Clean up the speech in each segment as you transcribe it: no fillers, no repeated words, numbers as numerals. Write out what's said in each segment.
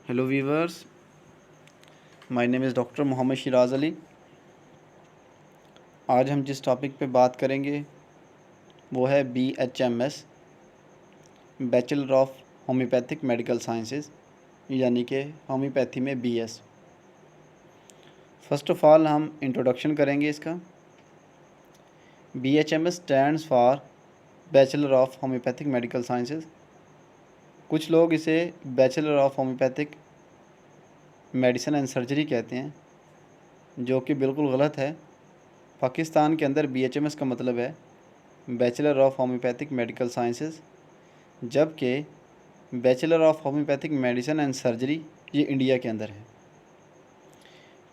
Hello viewers, my name is doctor Mohammad Shiraz Ali. आज हम जिस टॉपिक पे बात करेंगे वो है BHMS, bachelor of homoeopathic medical sciences, यानी कि होम्योपैथी में BS। फर्स्ट ऑफ ऑल हम इंट्रोडक्शन करेंगे इसका। BHMS stands for bachelor of homoeopathic medical sciences. कुछ लोग इसे bachelor of homoeopathic medicine and surgery कहते हैं, जो कि बिल्कुल गलत है। पाकिस्तान के अंदर BHMS का मतलब है bachelor of homoeopathic medical sciences, जबकि bachelor of homoeopathic medicine and surgery ये इंडिया के अंदर है।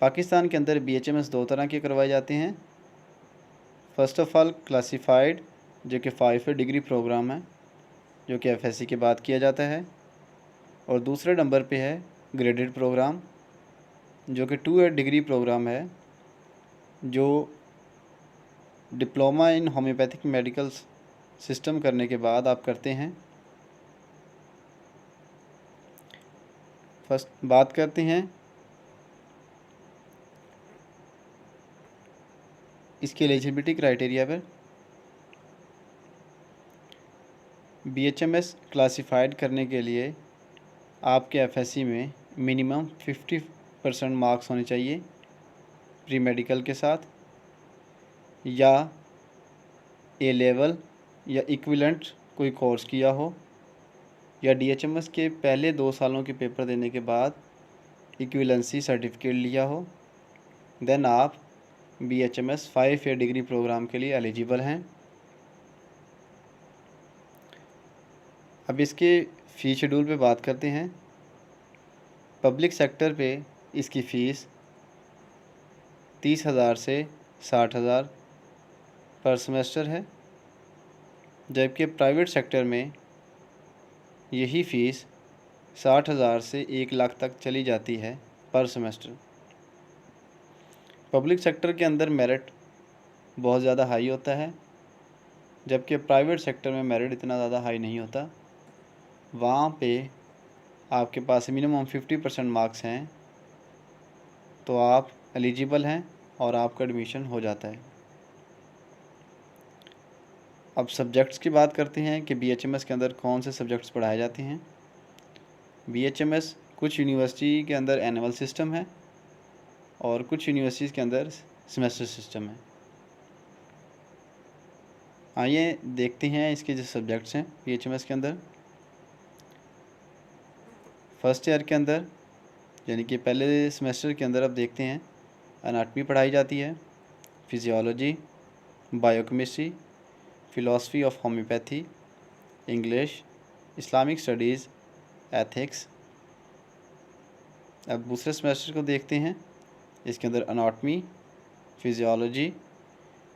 पाकिस्तान के अंदर BHMS दो तरह के करवाए जाते हैं। फ़र्स्ट ऑफ़ ऑल क्लासिफाइड, जो कि 5 डिग्री प्रोग्राम है, जो कि FSC के बाद किया जाता है। और दूसरे नंबर पे है ग्रेडेड प्रोग्राम, जो कि 2 डिग्री प्रोग्राम है, जो diploma in homeopathic medical system करने के बाद आप करते हैं। फर्स्ट बात करते हैं इसकी एलिजिबिलिटी क्राइटेरिया पर। BHMS क्लासिफाइड करने के लिए आपके FSC में मिनिमम 50% मार्क्स होने चाहिए प्री मेडिकल के साथ, या A लेवल या इक्विवेलेंट कोई कोर्स किया हो, या DHMS के पहले 2 सालों के पेपर देने के बाद इक्विवेलेंसी सर्टिफिकेट लिया हो। देन आप BHMS 5 ईयर डिग्री प्रोग्राम के लिए एलिजिबल हैं। अब इसके फ़ी शेड्यूल पे बात करते हैं। पब्लिक सेक्टर पे इसकी फ़ीस 30,000 से 60,000 पर सेमेस्टर है, जबकि प्राइवेट सेक्टर में यही फ़ीस 60,000 से 1 लाख तक चली जाती है पर सेमेस्टर। पब्लिक सेक्टर के अंदर मेरिट बहुत ज़्यादा हाई होता है, जबकि प्राइवेट सेक्टर में मेरिट इतना ज़्यादा हाई नहीं होता। वहाँ पे आपके पास मिनिमम 50% मार्क्स हैं तो आप एलिजिबल हैं और आपका एडमिशन हो जाता है। अब सब्जेक्ट्स की बात करते हैं कि BHMS के अंदर कौन से सब्जेक्ट्स पढ़ाए जाते हैं। BHMS कुछ यूनिवर्सिटी के अंदर एनुअल सिस्टम है और कुछ यूनिवर्सिटीज़ के अंदर सेमेस्टर सिस्टम है। आइए देखते हैं इसके जो सब्जेक्ट्स हैं BHMS के अंदर। फर्स्ट ईयर के अंदर, यानी कि पहले सेमेस्टर के अंदर, अब देखते हैं एनाटमी पढ़ाई जाती है, physiology, biochemistry, philosophy of homeopathy, English, Islamic studies, ethics. अब दूसरे सेमेस्टर को देखते हैं। इसके अंदर anatomy, physiology,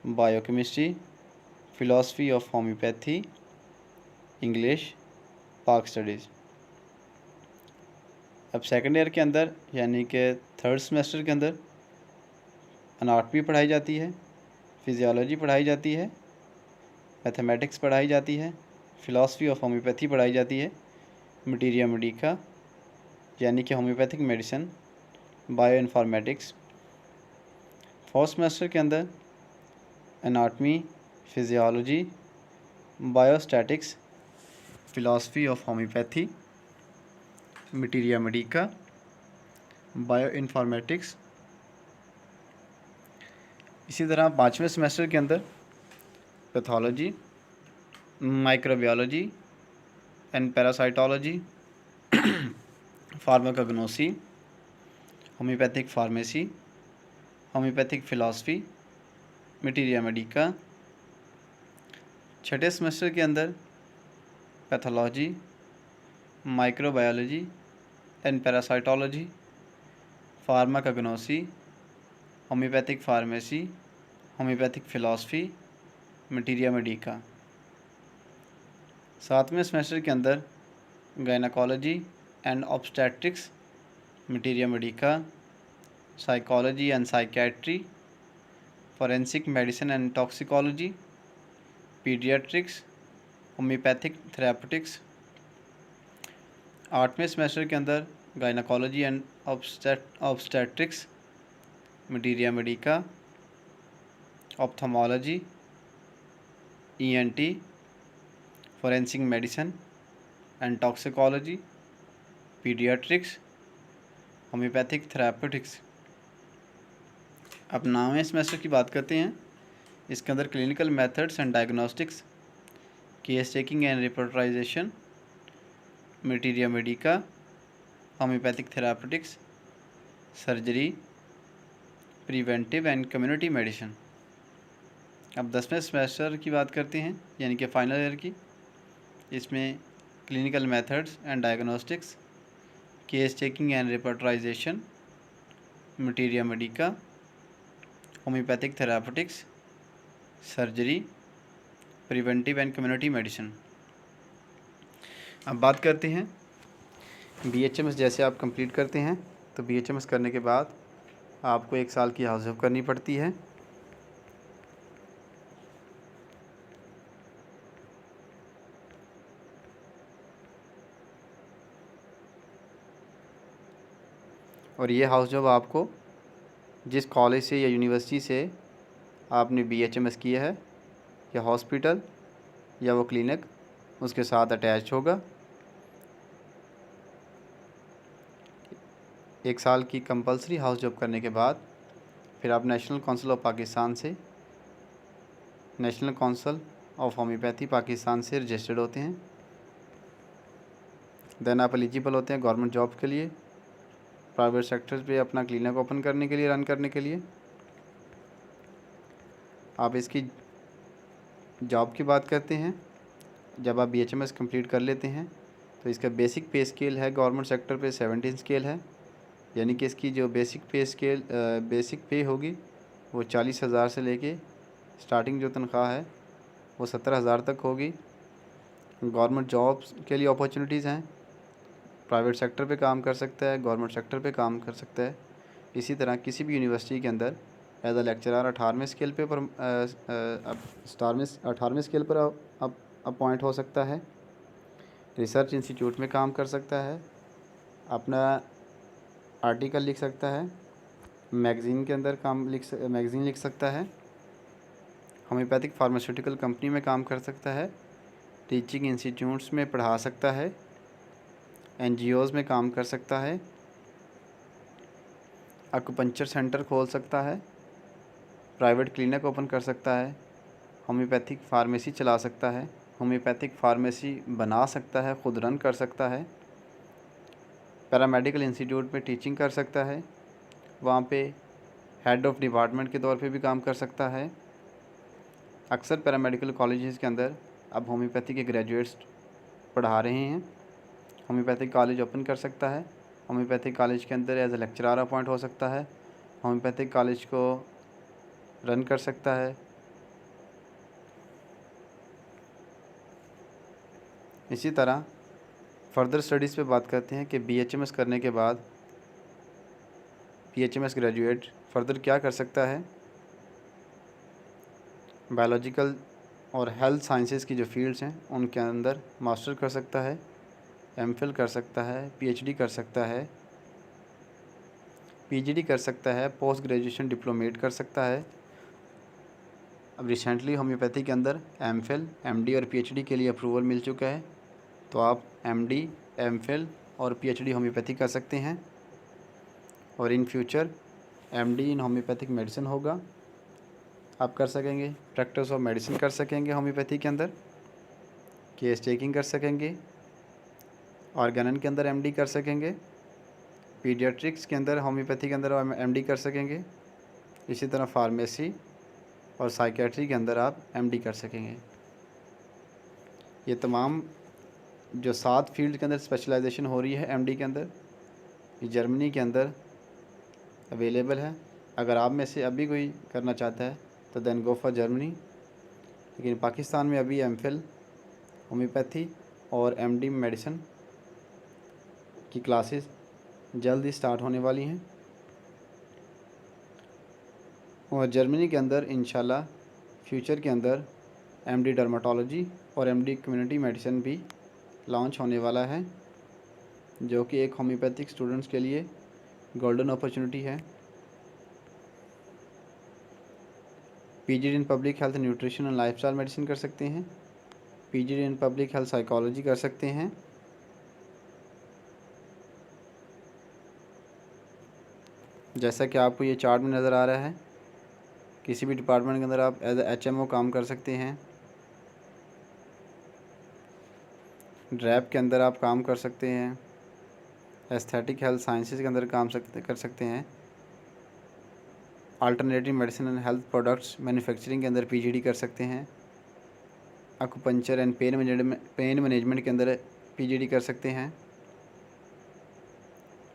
biochemistry, philosophy of homeopathy, English, पाक स्टडीज़। अब सेकंड ईयर के अंदर, यानी कि थर्ड सेमेस्टर के अंदर, एनाटमी पढ़ाई जाती है, फिजियोलॉजी पढ़ाई जाती है, मैथमेटिक्स पढ़ाई जाती है, फ़िलासफ़ी ऑफ होम्योपैथी पढ़ाई जाती है, मटीरिया मेडिका यानी कि homeopathic medicine, bio informatics. Fourth semester के अंदर anatomy, physiology, biostatics, philosophy of homeopathy, materia Medica, bio informatics. इसी तरह पाँचवें सेमेस्टर के अंदर pathology, microbiology and parasitology, pharmacognosy, homeopathic pharmacy, homeopathic philosophy, materia Medica. छठे सेमेस्टर के अंदर pathology, microbiology and parasitology, pharmacognosy, homeopathic pharmacy, homeopathic philosophy, materia Medica. सातवें semester के अंदर gynaecology and obstetrics, materia Medica, psychology and psychiatry, forensic medicine and toxicology, paediatrics, homeopathic therapeutics. आठवें semester के अंदर gynaecology and obstetrics, materia medica, ophthalmology, ENT, forensic medicine and toxicology, paediatrics, homeopathic therapeutics. अब 9वें semester की बात करते हैं। इसके अंदर clinical methods and diagnostics, case taking and repertorization, materia medica, homeopathic therapeutics, surgery, preventive and community medicine. अब 10वें सेमेस्टर की बात करते हैं, यानी कि फाइनल ईयर की। इसमें clinical methods and diagnostics, case taking and repertorization, materia medica, homeopathic therapeutics, surgery, preventive and community medicine. अब बात करते हैं BHMS। जैसे आप कंप्लीट करते हैं तो BHMS करने के बाद आपको 1 साल की हाउस जॉब करनी पड़ती है। और ये हाउस जॉब आपको जिस कॉलेज से या यूनिवर्सिटी से आपने BHMS किया है, या हॉस्पिटल या वो क्लिनिक, उसके साथ अटैच होगा। 1 साल की कंपलसरी हाउस जॉब करने के बाद फिर आप नेशनल काउंसिल ऑफ पाकिस्तान से, national council of homeopathy Pakistan से रजिस्टर्ड होते हैं। देन आप एलिजिबल होते हैं गवर्नमेंट जॉब के लिए, प्राइवेट सेक्टर पे अपना क्लिनिक ओपन करने के लिए, रन करने के लिए। आप इसकी जॉब की बात करते हैं। जब आप BHMS कंप्लीट कर लेते हैं तो इसका बेसिक पे स्केल है गवर्नमेंट सेक्टर पे 17 स्केल है, यानी कि इसकी जो बेसिक पे होगी वो 40,000 से लेके स्टार्टिंग जो तनख्वाह है वो 70,000 तक होगी। गवर्नमेंट जॉब्स के लिए अपॉर्चुनिटीज़ हैं, प्राइवेट सेक्टर पे काम कर सकता है, गवर्नमेंट सेक्टर पे काम कर सकता है। इसी तरह किसी भी यूनिवर्सिटी के अंदर एज अ लेक्चरर 18वें स्केल पे पर 18वें स्केल पर अपॉइंट हो सकता है। रिसर्च इंस्टीट्यूट में काम कर सकता है, अपना आर्टिकल लिख सकता है, मैगज़ीन के अंदर मैगज़ीन लिख सकता है, होम्योपैथिक फार्मास्यूटिकल कंपनी में काम कर सकता है, टीचिंग इंस्टीट्यूट्स में पढ़ा सकता है, NGOs में काम कर सकता है, एक्यूपंक्चर सेंटर खोल सकता है, प्राइवेट क्लिनिक ओपन कर सकता है, होम्योपैथिक फार्मेसी चला सकता है, होम्योपैथिक फार्मेसी बना सकता है, ख़ुद रन कर सकता है, पैरामेडिकल इंस्टीट्यूट में टीचिंग कर सकता है, वहाँ पे हेड ऑफ़ डिपार्टमेंट के तौर पे भी काम कर सकता है। अक्सर पैरामेडिकल कॉलेजेस के अंदर अब होम्योपैथी के ग्रेजुएट्स पढ़ा रहे हैं। होम्योपैथिक कॉलेज ओपन कर सकता है, होम्योपैथिक कॉलेज के अंदर एज ए लेक्चरर अपॉइंट हो सकता है, होम्योपैथिक कॉलेज को रन कर सकता है। इसी तरह फर्दर स्टडीज़ पे बात करते हैं कि BHMS करने के बाद BHMS ग्रेजुएट फर्दर क्या कर सकता है। बायोलॉजिकल और हेल्थ साइंसेस की जो फील्ड्स हैं उनके अंदर मास्टर कर सकता है, MPhil कर सकता है, PhD कर सकता है, PGD कर सकता है, पोस्ट ग्रेजुएशन डिप्लोमेट कर सकता है। अब रिसेंटली होम्योपैथी के अंदर MPhil, MD और PhD के लिए अप्रूवल मिल चुका है, तो आप MD, MPhil और PhD होम्योपैथी कर सकते हैं। और in future MD in homeopathic medicine होगा, आप कर सकेंगे। प्रैक्टिस ऑफ मेडिसिन कर सकेंगे होम्योपैथी के अंदर, केस टेकिंग कर सकेंगे, ऑर्गेनन के अंदर MD कर सकेंगे, पीडियाट्रिक्स के अंदर होम्योपैथी के अंदर MD कर सकेंगे। इसी तरह फार्मेसी और साइकेट्री के अंदर आप MD कर सकेंगे। ये तमाम जो 7 फील्ड के अंदर स्पेशलाइजेशन हो रही है MD के अंदर, ये जर्मनी के अंदर अवेलेबल है। अगर आप में से अभी कोई करना चाहता है तो देन गो फॉर जर्मनी। लेकिन पाकिस्तान में अभी MPhil होम्योपैथी और MD मेडिसिन की क्लासेस जल्द ही स्टार्ट होने वाली हैं, और जर्मनी के अंदर इंशाल्लाह फ्यूचर के अंदर MD डर्माटोलॉजी और MD कम्युनिटी मेडिसिन भी लॉन्च होने वाला है। जो कि एक होम्योपैथिक स्टूडेंट्स के लिए गोल्डन अपॉर्चुनिटी है। PGD in public health nutrition and lifestyle medicine कर सकते हैं। PGD in public health psychology कर सकते हैं। जैसा कि आपको ये चार्ट में नज़र आ रहा है, किसी भी डिपार्टमेंट के अंदर आप एज HMO काम कर सकते हैं। ड्रैप के अंदर आप काम कर सकते हैं। एस्थेटिक हेल्थ साइंसेज के अंदर काम कर सकते हैं। Alternative medicine and health products manufacturing के अंदर पीजीडी कर सकते हैं। एक्यूपंक्चर एंड पेन मैनेजमेंट के अंदर पीजीडी कर सकते हैं।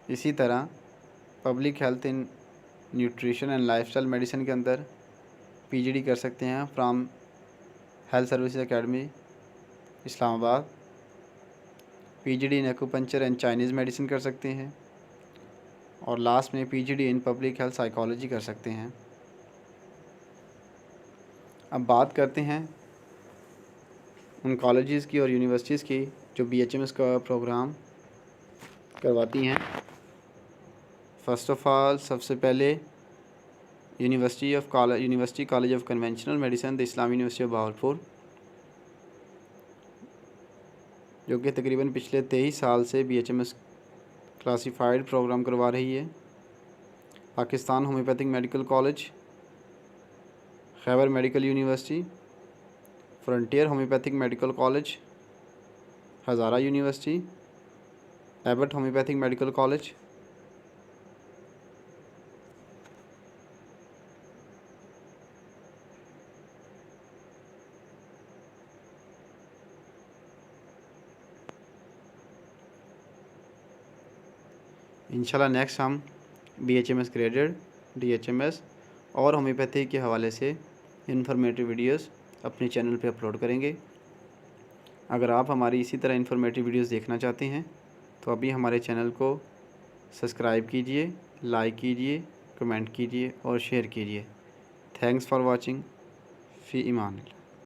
इसी तरह public health in nutrition and lifestyle medicine के अंदर पीजीडी कर सकते हैं from health services academy Islamabad. PGD in acupuncture and Chinese medicine कर सकते हैं। और लास्ट में PGD in public health psychology कर सकते हैं। अब बात करते हैं उन कॉलेजेस की और यूनिवर्सिटीज़ की जो BHMS का प्रोग्राम करवाती हैं। फ़र्स्ट ऑफ़ ऑल सबसे पहले university college of conventional medicine the Islami university of Bahawalpur, जो कि तकरीबन पिछले 23 साल से BHMS क्लासिफाइड प्रोग्राम करवा रही है। Pakistan homeopathic medical college, Khyber medical university, frontier homeopathic medical college, Hazara university, Abbott homeopathic medical college, इंशाल्लाह नेक्स्ट हम BHMS ग्रेडेड, DHMS और होम्योपैथी के हवाले से इन्फॉर्मेटिव वीडियोस अपने चैनल पे अपलोड करेंगे। अगर आप हमारी इसी तरह इन्फॉर्मेटिव वीडियोस देखना चाहते हैं तो अभी हमारे चैनल को सब्सक्राइब कीजिए, लाइक कीजिए, कमेंट कीजिए और शेयर कीजिए। Thanks for watching. फ़ी ईमान।